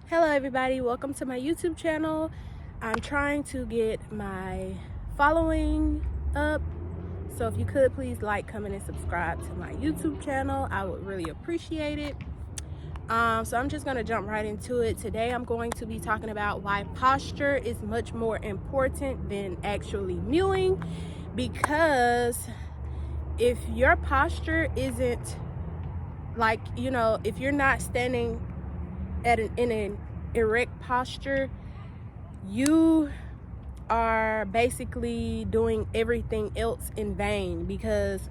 Hello everybody, welcome to my YouTube channel. I'm trying to get my following up, so if you could please like, comment, and subscribe to my YouTube channel, I would really appreciate it. So I'm just going to jump right into it. Today I'm going to be talking about why posture is much more important than actually mewing, because if your posture isn't like, if you're not standing in an erect posture, you are basically doing everything else in vain. Because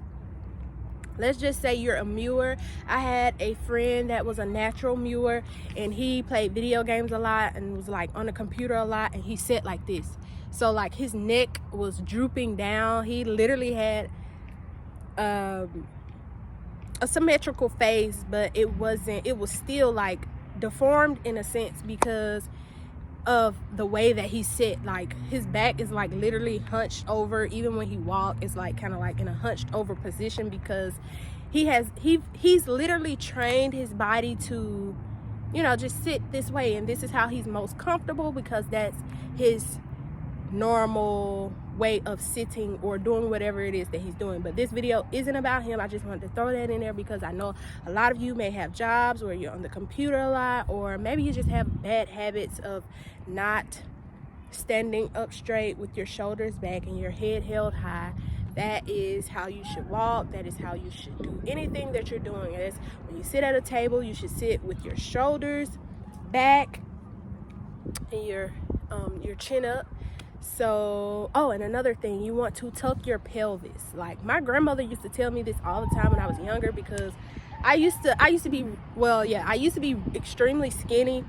let's just say you're a mewer. I had a friend that was a natural mewer, and he played video games a lot and was like on the computer a lot, and he sat like this, so like his neck was drooping down. He literally had a symmetrical face, but it was still like deformed in a sense because of the way that he sit. Like his back is like literally hunched over. Even when he walk, it's like kind of like in a hunched over position, because he's literally trained his body to just sit this way, and this is how he's most comfortable, because that's his normal way of sitting or doing whatever it is that he's doing. But this video isn't about him. I just wanted to throw that in there because I know a lot of you may have jobs where you're on the computer a lot, or maybe you just have bad habits of not standing up straight with your shoulders back and your head held high. That is how you should walk. That is how you should do anything that you're doing. It's when you sit at a table, you should sit with your shoulders back and your chin up. So, and another thing, you want to tuck your pelvis. Like my grandmother used to tell me this all the time when I was younger, because I used to be extremely skinny,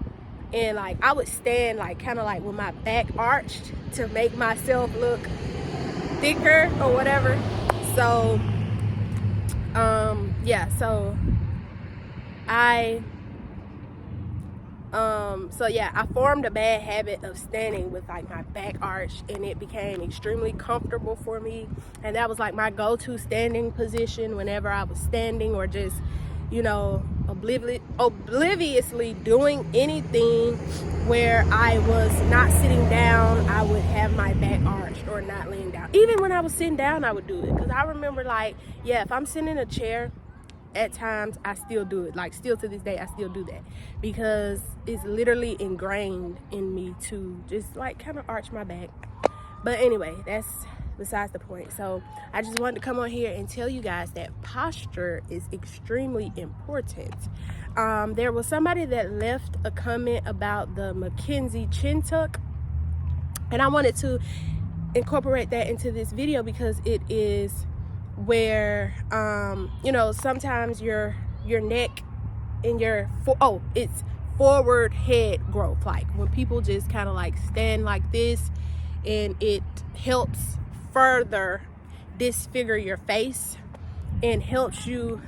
and like I would stand like kind of like with my back arched to make myself look thicker or whatever. So I formed a bad habit of standing with like my back arched, and it became extremely comfortable for me, and that was like my go-to standing position whenever I was standing, or just obliviously doing anything where I was not sitting down. I would have my back arched or not laying down. Even when I was sitting down, I would do it, because I remember if I'm sitting in a chair, at times I still do it. Like still to this day I still do that, because it's literally ingrained in me to just like kind of arch my back. But anyway, that's besides the point. So I just wanted to come on here and tell you guys that posture is extremely important. There was somebody that left a comment about the McKenzie chin tuck, and I wanted to incorporate that into this video, because it is where sometimes your neck and it's forward head growth. Like when people just kind of like stand like this, and it helps further disfigure your face and helps you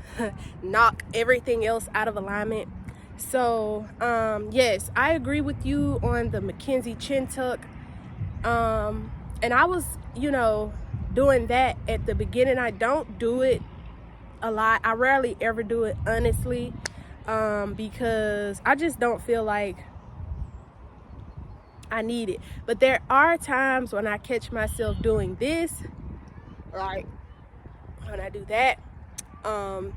knock everything else out of alignment. So yes, I agree with you on the McKenzie chin tuck, and I was doing that at the beginning. I don't do it a lot. I rarely ever do it, honestly, because I just don't feel like I need it. But there are times when I catch myself doing this, like when I do that, and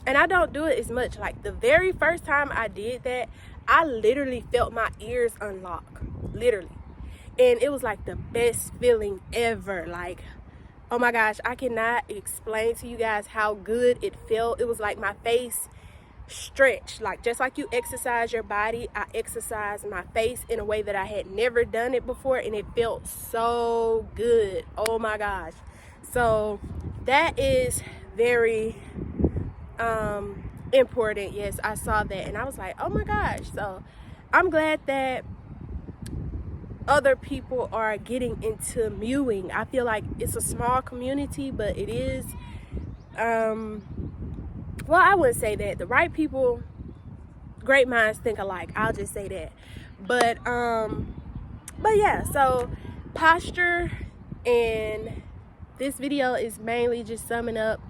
I don't do it as much. Like the very first time I did that, I literally felt my ears unlock, literally, and it was like the best feeling ever. Like, oh my gosh, I cannot explain to you guys how good it felt. It was like my face stretched. Like just like you exercise your body, I exercised my face in a way that I had never done it before, and it felt so good. Oh my gosh. So that is very important. Yes, I saw that, and I was like, oh my gosh. So I'm glad that other people are getting into mewing. I feel like it's a small community, but it is I wouldn't say that. The right people, great minds think alike, I'll just say that. But yeah, so posture, and this video is mainly just summing up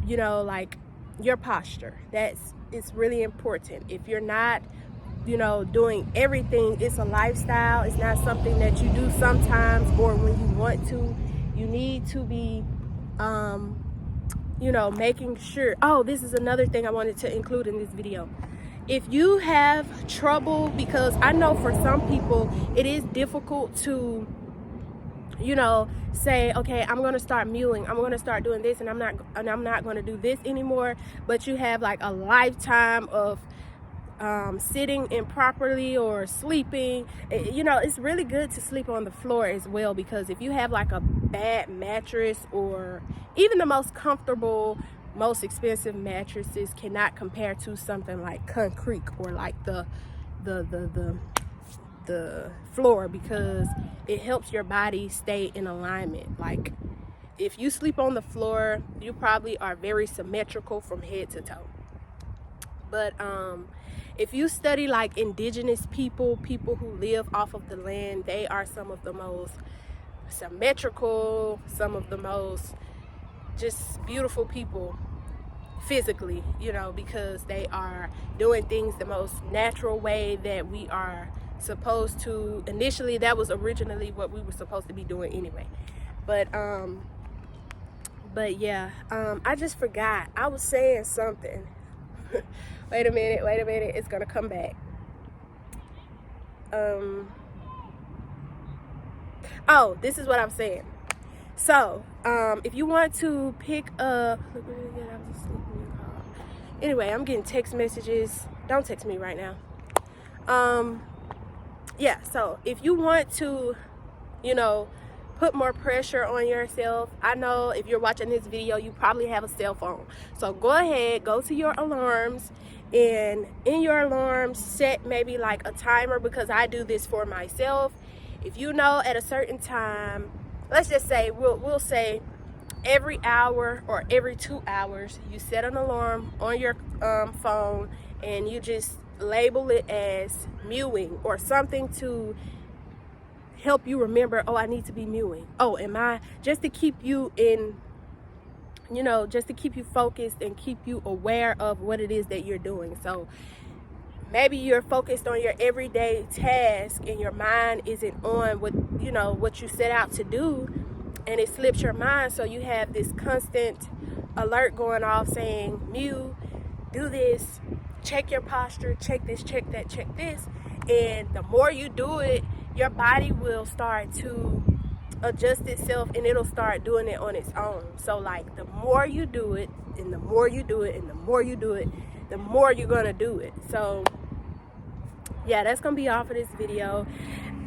like your posture. It's really important. If you're not you know, doing everything. It's a lifestyle. It's not something that you do sometimes or when you want to. You need to be, you know, making sure. Oh, this is another thing I wanted to include in this video. If you have trouble, because I know for some people it is difficult to, you know, say, okay, I'm going to start mewing, I'm going to start doing this, and I'm not going to do this anymore, but you have like a lifetime of sitting improperly or sleeping. You know, it's really good to sleep on the floor as well, because if you have like a bad mattress, or even the most comfortable, most expensive mattresses cannot compare to something like concrete or like the floor, because it helps your body stay in alignment. Like if you sleep on the floor, you probably are very symmetrical from head to toe. But if you study like indigenous people who live off of the land, they are some of the most symmetrical, some of the most just beautiful people physically, you know, because they are doing things the most natural way that we are supposed to. Initially, that was originally what we were supposed to be doing anyway. But yeah, I just forgot. I was saying something. Wait a minute, it's gonna come back. Oh, this is what I'm saying. So, if you want to pick up, anyway, I'm getting text messages. Don't text me right now. Yeah, so if you want to, you know, put more pressure on yourself, I know if you're watching this video, you probably have a cell phone. So go ahead, go to your alarms, and in your alarms, set maybe like a timer, because I do this for myself. If you know at a certain time, let's just say, we'll say every hour or every 2 hours, you set an alarm on your phone, and you just label it as mewing or something to help you remember, oh, I need to be mewing. Oh, just to keep you in, you know, just to keep you focused and keep you aware of what it is that you're doing. So maybe you're focused on your everyday task and your mind isn't on what, you know, what you set out to do, and it slips your mind. So you have this constant alert going off saying, mew, do this, check your posture, check this, check that, check this. And the more you do it, your body will start to adjust itself, and it'll start doing it on its own. So like the more you do it, and the more you do it, and the more you do it, the more you're gonna do it. So yeah, that's gonna be all for this video.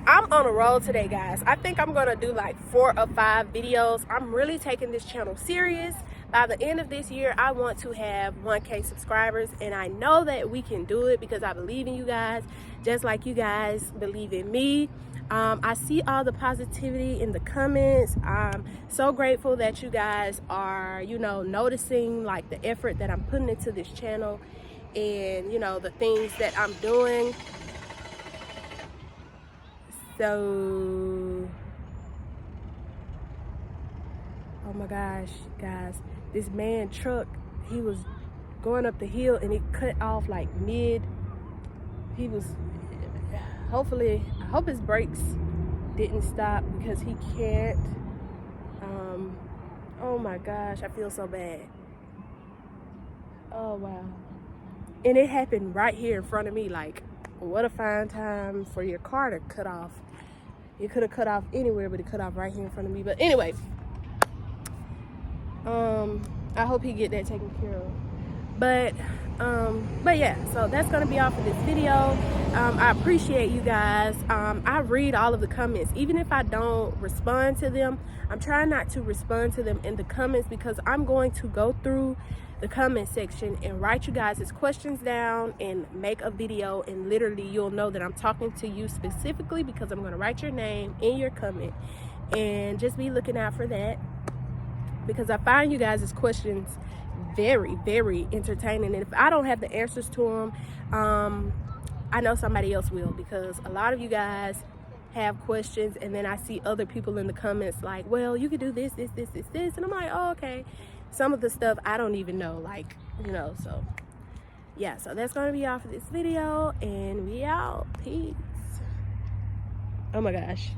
I'm on a roll today, guys. I think I'm gonna do like 4 or 5 videos. I'm really taking this channel serious. By the end of this year, I want to have 1K subscribers, and I know that we can do it because I believe in you guys, just like you guys believe in me. I see all the positivity in the comments. I'm so grateful that you guys are, you know, noticing like the effort that I'm putting into this channel, and, you know, the things that I'm doing. So, oh my gosh, guys, this man truck, he was going up the hill and it cut off like mid. He was, hopefully, I hope his brakes didn't stop, because he can't. Oh my gosh, I feel so bad. Oh wow. And it happened right here in front of me. Like, what a fine time for your car to cut off. It could have cut off anywhere, but it cut off right here in front of me. But anyway, I hope he get that taken care of. But yeah, so that's gonna be all for this video. I appreciate you guys. I read all of the comments, even if I don't respond to them. I'm trying not to respond to them in the comments, because I'm going to go through the comment section and write you guys' questions down and make a video, and literally you'll know that I'm talking to you specifically, because I'm going to write your name in your comment. And just be looking out for that, because I find you guys' questions very, very entertaining, and if I don't have the answers to them, I know somebody else will, because a lot of you guys have questions, and then I see other people in the comments like, well, you could do this, this, this, this, this, and I'm like, oh, okay. Some of the stuff I don't even know, like, you know. So yeah, so that's gonna be all for this video, and we out. Peace. Oh my gosh.